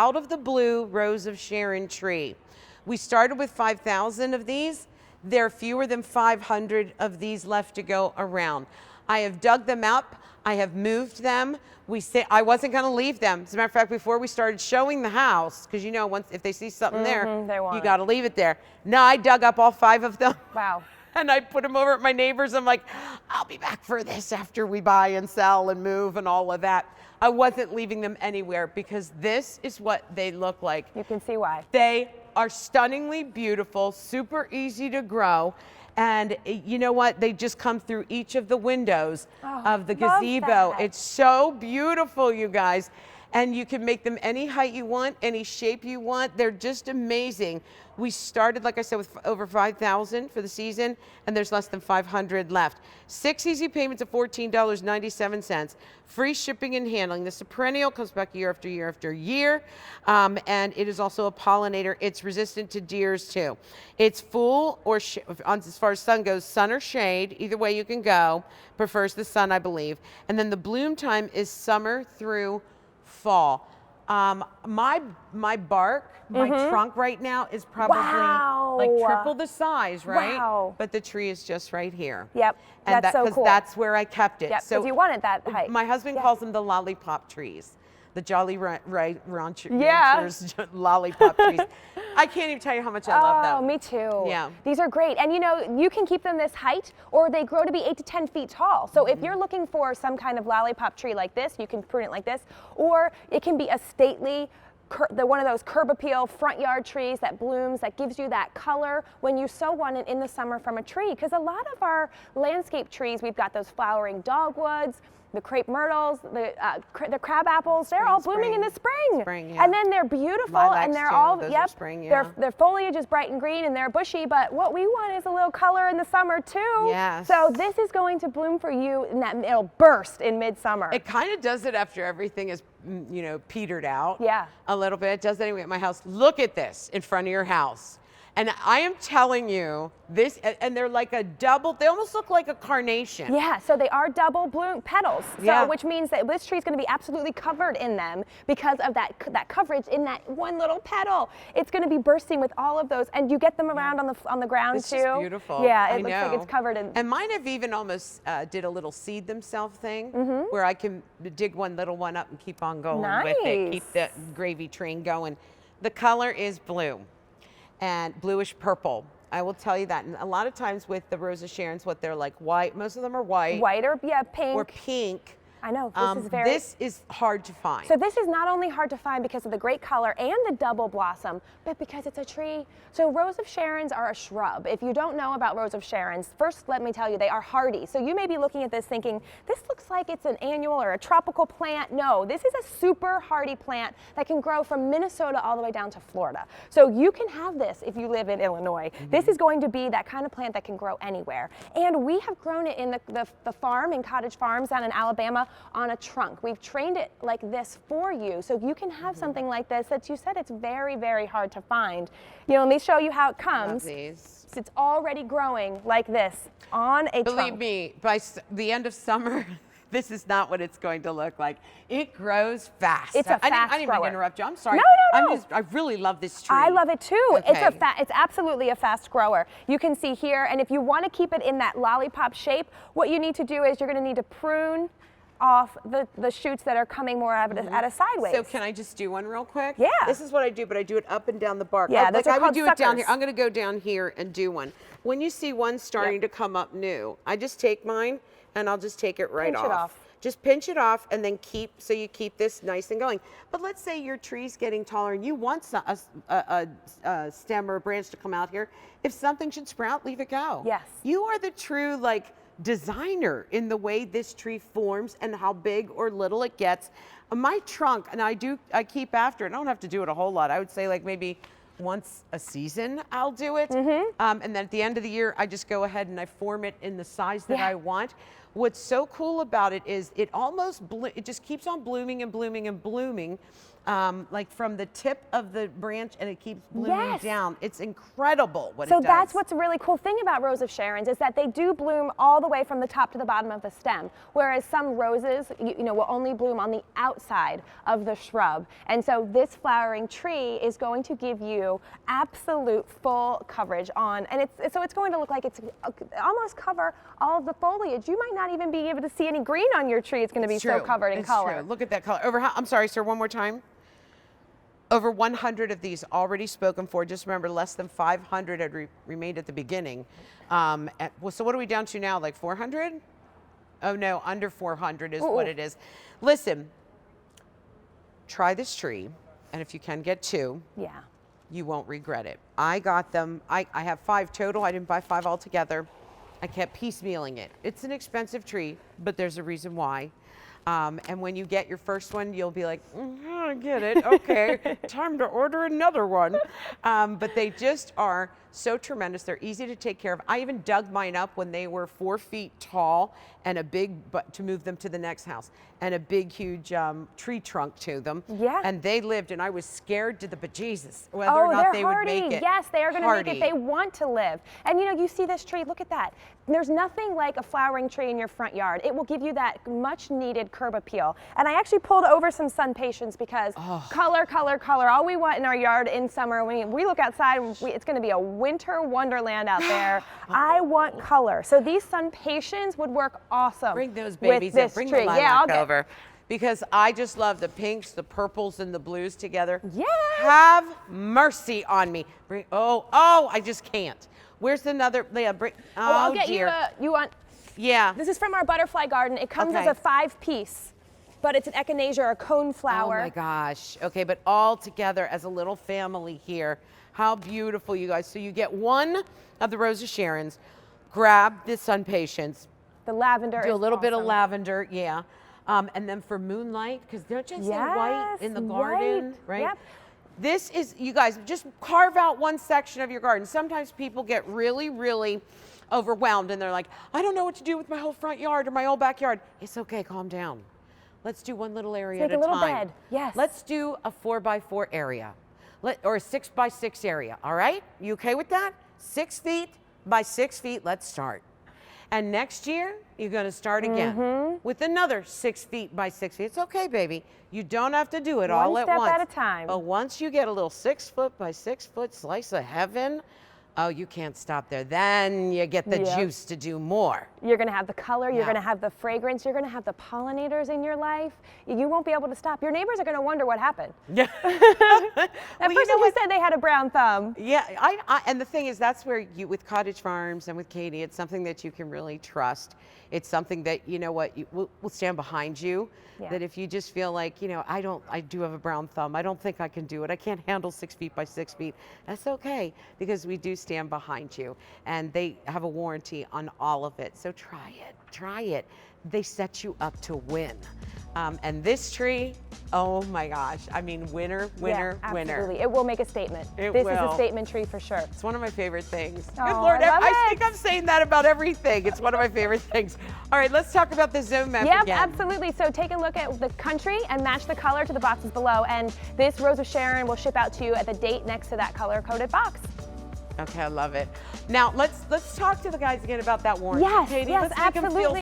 Out of the blue Rose of Sharon tree. We started with 5,000 of these. There are fewer than 500 of these left to go around. I have dug them up. I have moved them. I wasn't going to leave them. As a matter of fact, before we started showing the house, because you know, once if they see something there, you got to leave it there. No, I dug up all 5 of them. Wow. And I put them over at my neighbors. I'm like, I'll be back for this after we buy and sell and move and all of that. I wasn't leaving them anywhere because this is what they look like. You can see why. They are stunningly beautiful, super easy to grow. And you know what? They just come through each of the windows of the gazebo. It's so beautiful, you guys. And you can make them any height you want, any shape you want. They're just amazing. We started, like I said, with over 5,000 for the season, and there's less than 500 left. 6 easy payments of $14.97. Free shipping and handling. This is a perennial, comes back year after year after year. And it is also a pollinator. It's resistant to deers too. It's full or, as far as sun goes, sun or shade. Either way you can go. Prefers the sun, I believe. And then the bloom time is summer through fall. My bark, my trunk right now is probably like triple the size, right? Wow. But the tree is just right here. Yep, And that's so cool. that's where I kept it. Yep, so you wanted that height. My husband calls them the lollipop trees. The Jolly Ranchers lollipop trees. I can't even tell you how much I love them. Oh, me too. Yeah. These are great. And you know, you can keep them this height or they grow to be 8 to 10 feet tall. So if you're looking for some kind of lollipop tree like this, you can prune it like this, or it can be a stately, one of those curb appeal front yard trees that blooms, that gives you that color when you so want it in the summer from a tree. Because a lot of our landscape trees, we've got those flowering dogwoods, the crepe myrtles, the crab apples, they're all blooming in the spring. Yeah. And then they're beautiful. Lilacs and they're too. all, Those are spring, yeah. their foliage is bright and green and they're bushy, but what we want is a little color in the summer too. Yes. So this is going to bloom for you and that it'll burst in midsummer. It kind of does it after everything is, you know, petered out. Yeah. A little bit. It does it anyway at my house. Look at this in front of your house. And I am telling you, this, and they're like a double, they almost look like a carnation. Yeah, so they are double bloom petals, Yeah. which means that this tree is going to be absolutely covered in them because of that coverage in that one little petal. It's going to be bursting with all of those, and you get them around on the ground It's too. just beautiful. Yeah, I it looks know. like it's covered in. And mine have even almost did a little seed themselves thing where I can dig one little one up and keep on going with it, keep the gravy train going. The color is blue and bluish purple. I will tell you that. And a lot of times with the Rose of Sharon's, what they're like white, most of them are white. White or pink. Or pink. I know, This is hard to find. So this is not only hard to find because of the great color and the double blossom, but because it's a tree. So Rose of Sharons are a shrub. If you don't know about Rose of Sharons, first let me tell you, they are hardy. So you may be looking at this thinking, this looks like it's an annual or a tropical plant. No, this is a super hardy plant that can grow from Minnesota all the way down to Florida. So you can have this if you live in Illinois. This is going to be that kind of plant that can grow anywhere. And we have grown it in the farm in Cottage Farms down in Alabama on a trunk. We've trained it like this for you, so you can have something like this that you said it's very, very hard to find. You know, let me show you how it comes. It's already growing like this on a trunk. Believe me, by the end of summer, this is not what it's going to look like. It grows fast. It's a fast I didn't mean grower. to interrupt you. I'm sorry. No. I really love this tree. I love it too. Okay. It's absolutely a fast grower. You can see here, and if you want to keep it in that lollipop shape, what you need to do is you're going to need to prune off the shoots that are coming more at a sideways. So can I just do one real quick? Yeah. This is what I do, but I do it up and down the bark. Yeah, those are I would called do it down here. suckers. I'm going to go down here and do one. When you see one starting to come up new, I just take mine and I'll just take it right Pinch it off. Just pinch it off and then keep this nice and going. But let's say your tree's getting taller and you want a stem or a branch to come out here. If something should sprout, leave it go. Yes. You are the true designer in the way this tree forms and how big or little it gets. My trunk, and I keep after it. I don't have to do it a whole lot. I would say maybe once a season I'll do it. And then at the end of the year, I just go ahead and I form it in the size that I want. What's so cool about it is it just keeps on blooming and blooming and blooming. like from the tip of the branch, and it keeps blooming down. It's incredible what it So does. that's what's a really cool thing about Rose of Sharon's, is that they do bloom all the way from the top to the bottom of the stem, whereas some roses, you know, will only bloom on the outside of the shrub. And so this flowering tree is going to give you absolute full coverage on, and it's going to look like it's almost cover all of the foliage. You might not even be able to see any green on your tree. It's going to be so covered in color. True. Look at that color. I'm sorry, sir, one more time. Over 100 of these already spoken for. Just remember, less than 500 had remained at the beginning. So what are we down to now, like 400? Oh no, under 400 is what it is. Listen, try this tree, and if you can get 2, you won't regret it. I got them, I have 5 total. I didn't buy 5 altogether. I kept piecemealing it. It's an expensive tree, but there's a reason why. And when you get your first one, you'll be like, I get it, okay, time to order another one. But they just are so tremendous. They're easy to take care of. I even dug mine up when they were 4 feet tall and a big, to move them to the next house, and a big, huge tree trunk to them. Yeah. And they lived, and I was scared to the bejesus whether or not they would make it. Yes, they are going to make it. They want to live. And you know, you see this tree, look at that. There's nothing like a flowering tree in your front yard. It will give you that much needed curb appeal. And I actually pulled over some sun patience because color, color, color. All we want in our yard in summer, when we look outside, it's going to be a winter wonderland out there. I want color. So these sun patience would work awesome. Bring those babies in. Bring the lilac over. Because I just love the pinks, the purples, and the blues together. Yeah. Have mercy on me. I just can't. Where's another? Leah, I'll get you you want? Yeah. This is from our butterfly garden. It comes as a 5-piece, but it's an echinacea or a cone flower. Oh my gosh. Okay, but all together as a little family here. How beautiful, you guys. So you get one of the Rose of Sharon's. Grab this sun patience. The lavender. Do a little bit of lavender, and then for moonlight, because don't just say white in the garden, right? Yep. This is, you guys, just carve out one section of your garden. Sometimes people get really, really overwhelmed and they're like, I don't know what to do with my whole front yard or my whole backyard. It's okay, calm down. Let's do one little area at a time. Make a little bed, yes. Let's do a 4x4 area, or a 6x6 area, all right? You okay with that? 6 feet by 6 feet, let's start. And next year, you're gonna start again with another 6 feet by 6 feet. It's okay, baby. You don't have to do it all at once. One step at a time. But once you get a little 6 foot by 6 foot slice of heaven, oh, you can't stop there. Then you get the juice to do more. You're gonna have the color, you're gonna have the fragrance, you're gonna have the pollinators in your life. You won't be able to stop. Your neighbors are gonna wonder what happened. Yeah. That person who said they had a brown thumb. Yeah, and the thing is, that's where with Cottage Farms and with Katie, it's something that you can really trust. It's something that, you know what, we'll stand behind you. Yeah. That if you just feel like, you know, I do have a brown thumb. I don't think I can do it. I can't handle 6 feet by 6 feet. That's okay, because we do stand behind you, and they have a warranty on all of it. So try it. They set you up to win. And this tree, oh my gosh. I mean, winner. Absolutely. It will make a statement. This is a statement tree for sure. It's one of my favorite things. Oh, Good Lord, I think I'm saying that about everything. It's one of my favorite things. All right, let's talk about the zone map again. Yep, absolutely. So take a look at the country and match the color to the boxes below. And this Rose of Sharon will ship out to you at the date next to that color-coded box. Okay, I love it. Now, let's talk to the guys again about that warranty. Yes, Katie, yes, let's make them feel